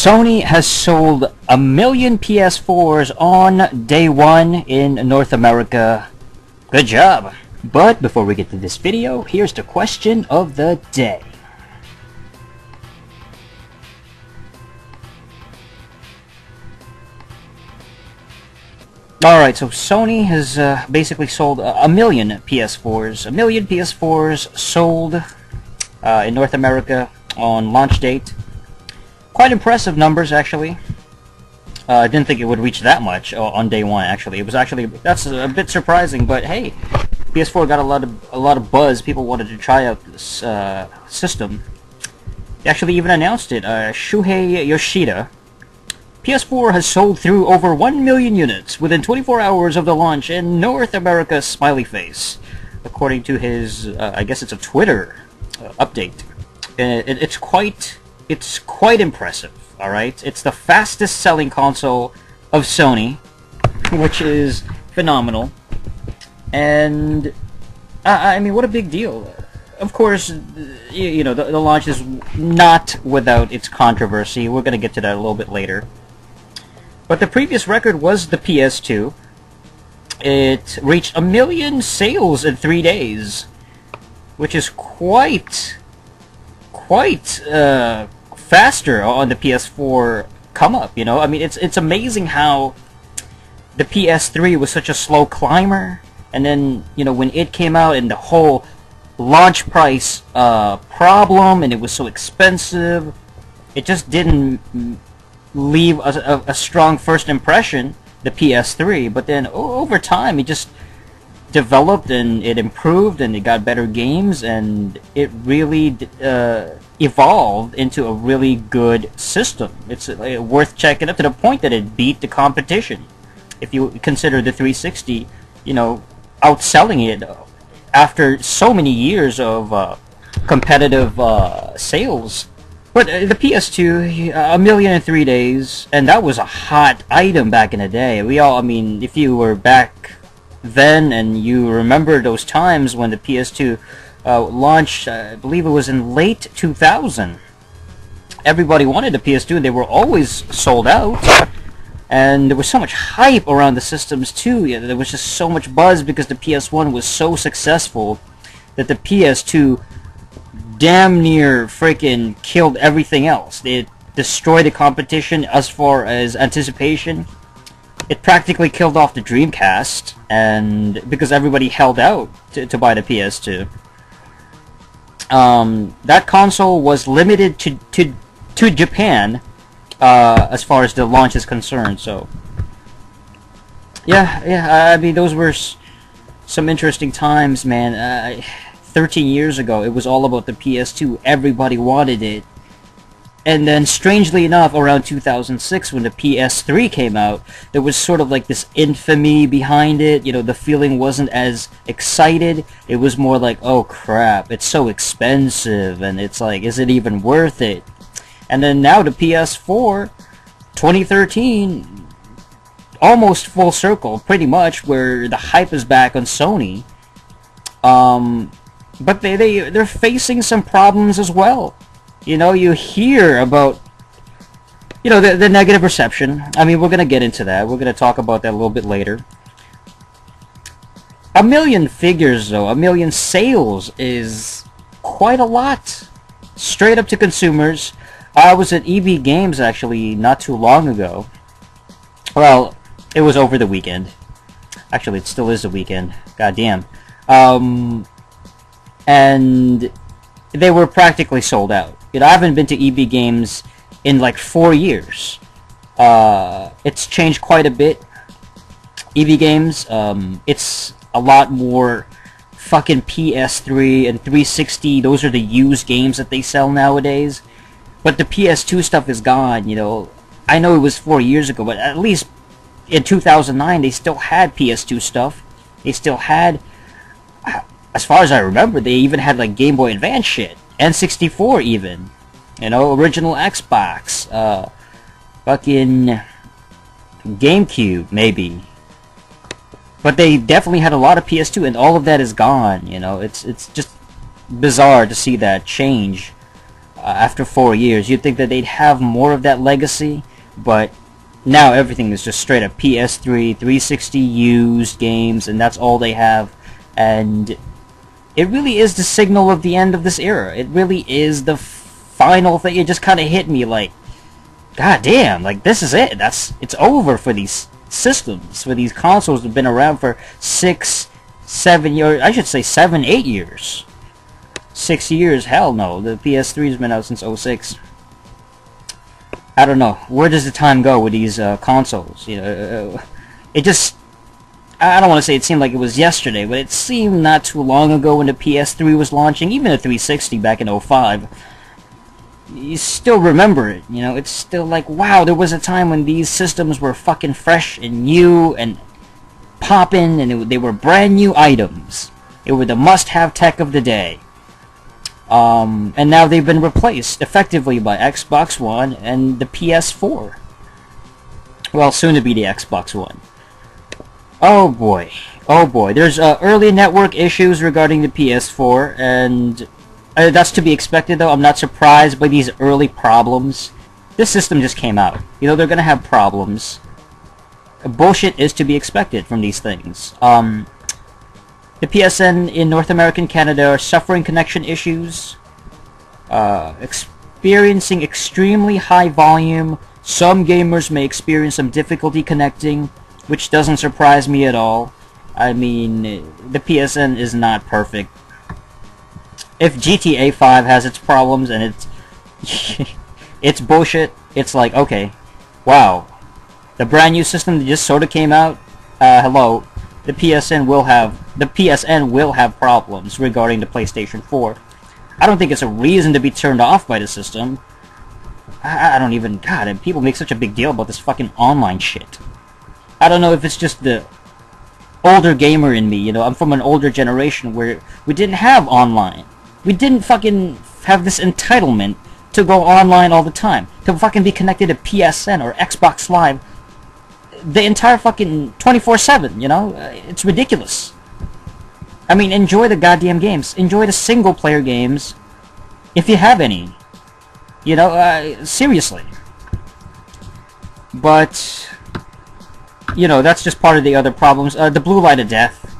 Sony has sold 1 million PS4s on day one in North America. Good job! But before we get to this video, here's the question of the day. Alright, so Sony has basically sold 1 million PS4s. 1 million PS4s sold in North America on launch date. Quite impressive numbers, actually. I didn't think it would reach that much on day one. Actually, that's a bit surprising. But hey, PS4 got a lot of buzz. People wanted to try out this system. They actually even announced it. Shuhei Yoshida. PS4 has sold through over 1 million units within 24 hours of the launch in North America. Smiley face, according to his, I guess it's a Twitter update. It's quite impressive, alright? It's the fastest selling console of Sony, which is phenomenal. And, I mean, what a big deal. Of course, you know, the launch is not without its controversy. We're going to get to that a little bit later. But the previous record was the PS2. It reached 1 million sales in 3 days, which is quite faster on the PS4 come up, you know? I mean, it's amazing how the PS3 was such a slow climber, and then, you know, when it came out and the whole launch price problem, and it was so expensive, it just didn't leave a strong first impression, the PS3, but then over time it just developed and it improved and it got better games and it really evolved into a really good system. It's worth checking up to the point that it beat the competition. If you consider the 360, you know, outselling it after so many years of competitive sales. But the PS2, 1 million in 3 days, and that was a hot item back in the day. I mean, if you were back then and you remember those times when the PS2 launched, I believe it was in late 2000. Everybody wanted the PS2 and they were always sold out. And there was so much hype around the systems too. Yeah, there was just so much buzz because the PS1 was so successful that the PS2 damn near freaking killed everything else. It destroyed the competition as far as anticipation. It practically killed off the Dreamcast, and because everybody held out to buy the PS2. That console was limited to Japan as far as the launch is concerned. So yeah, I mean, those were some interesting times, man. 13 years ago, it was all about the PS2. Everybody wanted it. And then, strangely enough, around 2006, when the PS3 came out, there was sort of like this infamy behind it. You know, the feeling wasn't as excited. It was more like, oh crap, it's so expensive, and it's like, is it even worth it? And then now the PS4, 2013, almost full circle, pretty much, where the hype is back on Sony. But they're facing some problems as well. You know, you hear about, you know, the negative reception. I mean, we're going to get into that. We're going to talk about that a little bit later. 1 million figures, though, 1 million sales is quite a lot. Straight up to consumers. I was at EB Games, actually, not too long ago. Well, it was over the weekend. Actually, it still is the weekend. Goddamn. And they were practically sold out. You know, I haven't been to EB Games in like 4 years. It's changed quite a bit. EB Games, it's a lot more fucking PS3 and 360. Those are the used games that they sell nowadays. But the PS2 stuff is gone, you know. I know it was 4 years ago, but at least in 2009 they still had PS2 stuff. They still had, as far as I remember, they even had like Game Boy Advance shit. N64 even. You know, original Xbox. Fucking GameCube, maybe. But they definitely had a lot of PS2, and all of that is gone, you know. It's just bizarre to see that change. after 4 years. You'd think that they'd have more of that legacy, but now everything is just straight up PS3, 360 used games, and that's all they have. And it really is the signal of the end of this era. It really is the final thing. It just kind of hit me like, god damn, like this is it. It's over for these systems, for these consoles that have been around for 6, 7 years. I should say 7, 8 years. 6 years? Hell no. The PS3 has been out since '06. I don't know. Where does the time go with these consoles? You know, it just... I don't want to say it seemed like it was yesterday, but it seemed not too long ago when the PS3 was launching, even the 360 back in '05. You still remember it, you know? It's still like, wow, there was a time when these systems were fucking fresh and new and poppin', and they were brand new items. They were the must-have tech of the day. And now they've been replaced effectively by Xbox One and the PS4. Well, soon to be the Xbox One. Oh boy. Oh boy. There's early network issues regarding the PS4, and that's to be expected though. I'm not surprised by these early problems. This system just came out. You know, they're gonna have problems. Bullshit is to be expected from these things. The PSN in North America and Canada are suffering connection issues, experiencing extremely high volume. Some gamers may experience some difficulty connecting, which doesn't surprise me at all. I mean, the PSN is not perfect. If GTA 5 has its problems and it's bullshit, it's like, okay, wow, the brand new system that just sort of came out, hello, the PSN will have problems regarding the PlayStation 4. I don't think it's a reason to be turned off by the system. I don't even... God, and people make such a big deal about this fucking online shit. I don't know if it's just the older gamer in me, you know. I'm from an older generation where we didn't have online. We didn't fucking have this entitlement to go online all the time. To fucking be connected to PSN or Xbox Live the entire fucking 24/7, you know? It's ridiculous. I mean, enjoy the goddamn games. Enjoy the single-player games, if you have any. You know, seriously. But, you know, that's just part of the other problems. The blue light of death.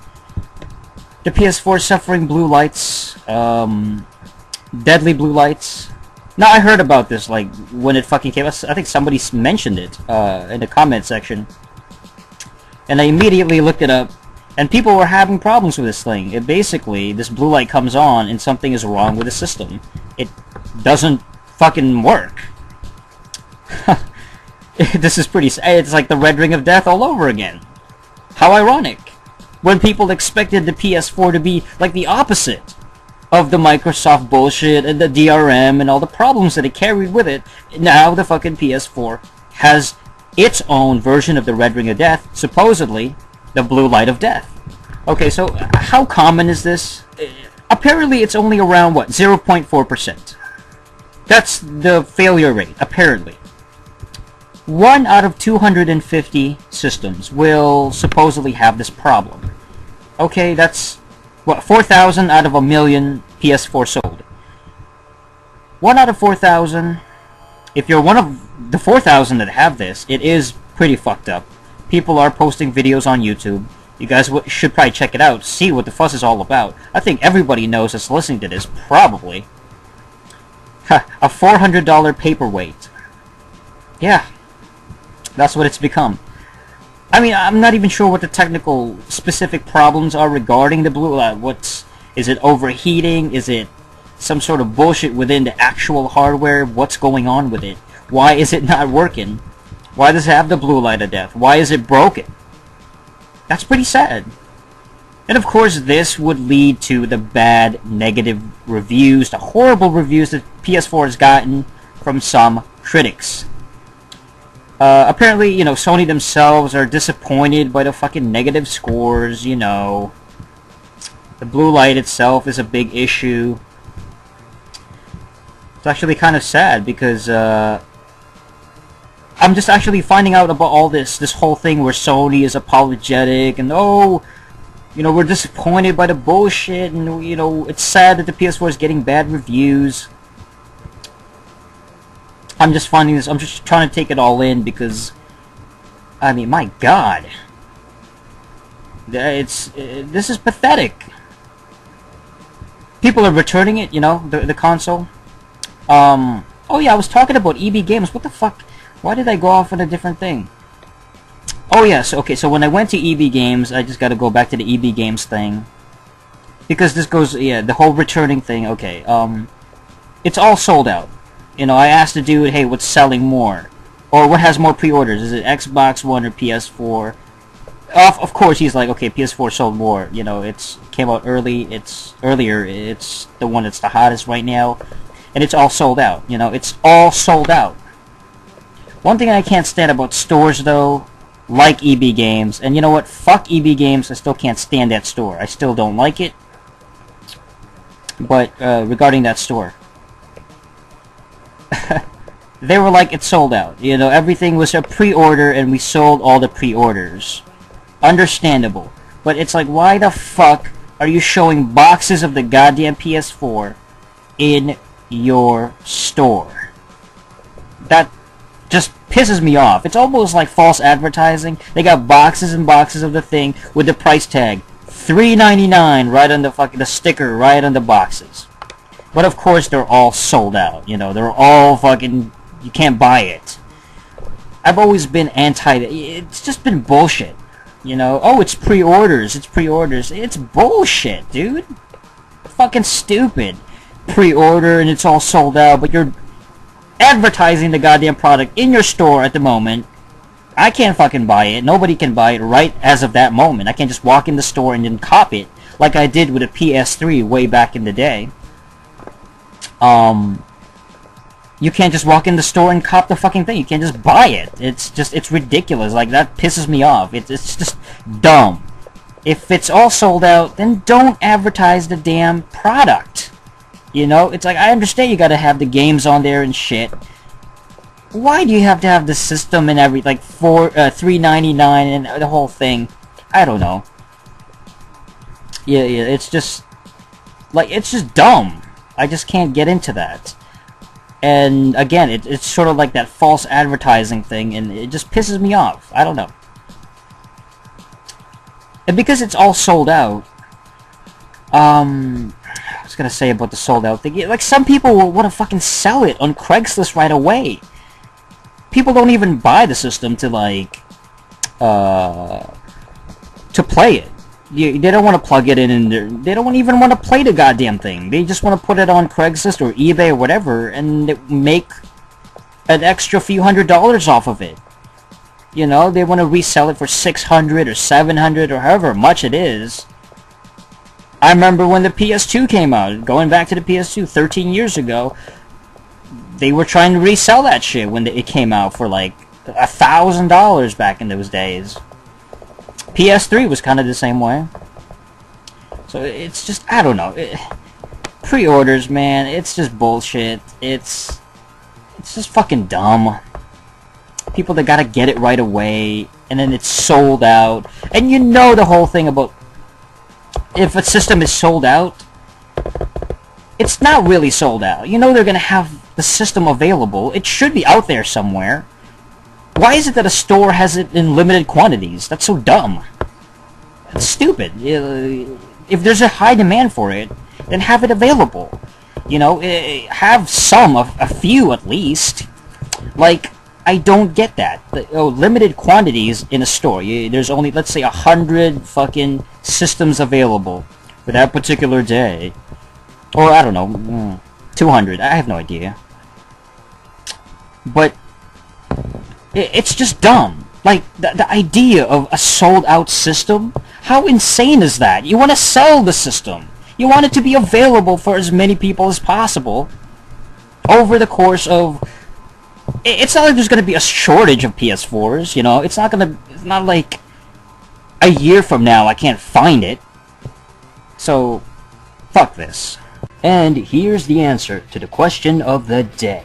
The PS4 suffering blue lights. Deadly blue lights. Now, I heard about this, like, when it fucking came out. I think somebody mentioned it in the comment section. And I immediately looked it up. And people were having problems with this thing. It basically, this blue light comes on and something is wrong with the system. It doesn't fucking work. This is pretty... It's like the red ring of death all over again. How ironic. When people expected the PS4 to be like the opposite of the Microsoft bullshit and the DRM and all the problems that it carried with it, now the fucking PS4 has its own version of the red ring of death, supposedly the blue light of death. Okay, so how common is this? Apparently it's only around, what, 0.4%. That's the failure rate, apparently. 1 out of 250 systems will supposedly have this problem. Okay, that's, what, 4,000 out of a million PS4 sold. 1 out of 4,000. If you're one of the 4,000 that have this, it is pretty fucked up. People are posting videos on YouTube. You guys should probably check it out, see what the fuss is all about. I think everybody knows that's listening to this, probably. A $400 paperweight. Yeah, that's what it's become. I mean, I'm not even sure what the technical specific problems are regarding the blue light. Is it overheating? Is it some sort of bullshit within the actual hardware? What's going on with it? Why is it not working? Why does it have the blue light of death? Why is it broken? That's pretty sad. And of course, this would lead to the bad, negative reviews, the horrible reviews that PS4 has gotten from some critics. Apparently, you know, Sony themselves are disappointed by the fucking negative scores, you know. The blue light itself is a big issue. It's actually kind of sad because, I'm just actually finding out about all this whole thing where Sony is apologetic and, oh, you know, we're disappointed by the bullshit and, you know, it's sad that the PS4 is getting bad reviews. I'm just finding this. I'm just trying to take it all in because, I mean, my God, this is pathetic. People are returning it, you know, the console. Oh yeah, I was talking about EB Games. What the fuck? Why did I go off on a different thing? Oh yes, okay. So when I went to EB Games, I just got to go back to the EB Games thing because this goes, yeah, the whole returning thing. Okay, it's all sold out. You know, I asked the dude, hey, what's selling more? Or what has more pre-orders? Is it Xbox One or PS4? Of course, he's like, okay, PS4 sold more. You know, it came out early. It's earlier. It's the one that's the hottest right now. And it's all sold out. You know, it's all sold out. One thing I can't stand about stores, though, like EB Games, and you know what? Fuck EB Games. I still can't stand that store. I still don't like it. But, regarding that store, they were like, it's sold out. You know, everything was a pre-order and we sold all the pre-orders. Understandable. But it's like, why the fuck are you showing boxes of the goddamn PS4 in your store? That just pisses me off. It's almost like false advertising. They got boxes and boxes of the thing with the price tag. $3.99 right on the sticker right on the boxes. But of course, they're all sold out. You know, they're all fucking... You can't buy it. I've always been anti... It's just been bullshit. You know? Oh, it's pre-orders. It's pre-orders. It's bullshit, dude. Fucking stupid. Pre-order and it's all sold out, but you're advertising the goddamn product in your store at the moment. I can't fucking buy it. Nobody can buy it right as of that moment. I can't just walk in the store and then cop it like I did with a PS3 way back in the day. You can't just walk in the store and cop the fucking thing. You can't just buy it. It's ridiculous. Like, that pisses me off. It's just dumb. If it's all sold out, then don't advertise the damn product. You know? It's like, I understand you gotta have the games on there and shit. Why do you have to have the system and every, like, $3.99 and the whole thing? I don't know. Yeah, it's just... Like, it's just dumb. I just can't get into that. And again, it's sort of like that false advertising thing, and it just pisses me off. I don't know. And because it's all sold out, I was gonna say about the sold out thing, like, some people will want to fucking sell it on Craigslist right away. People don't even buy the system to, like, to play it. They don't want to plug it in, and they don't even want to play the goddamn thing. They just want to put it on Craigslist or eBay or whatever, and make an extra few $100s off of it. You know, they want to resell it for $600 or $700 or however much it is. I remember when the PS2 came out, going back to the PS2 13 years ago, they were trying to resell that shit when it came out for like $1,000 back in those days. PS3 was kind of the same way. So it's just, I don't know. Pre-orders, man, it's just bullshit. It's just fucking dumb. People that gotta get it right away, and then it's sold out. And you know the whole thing about, if a system is sold out, it's not really sold out. You know they're gonna have the system available. It should be out there somewhere. Why is it that a store has it in limited quantities? That's so dumb. That's stupid. If there's a high demand for it, then have it available. You know, have a few at least. Like, I don't get that. Limited quantities in a store. There's only, let's say, 100 fucking systems available for that particular day. Or, I don't know, 200. I have no idea. But it's just dumb. Like, the idea of a sold-out system, how insane is that? You want to sell the system. You want it to be available for as many people as possible over the course of... It's not like there's going to be a shortage of PS4s, you know? It's not like a year from now I can't find it. So, fuck this. And here's the answer to the question of the day.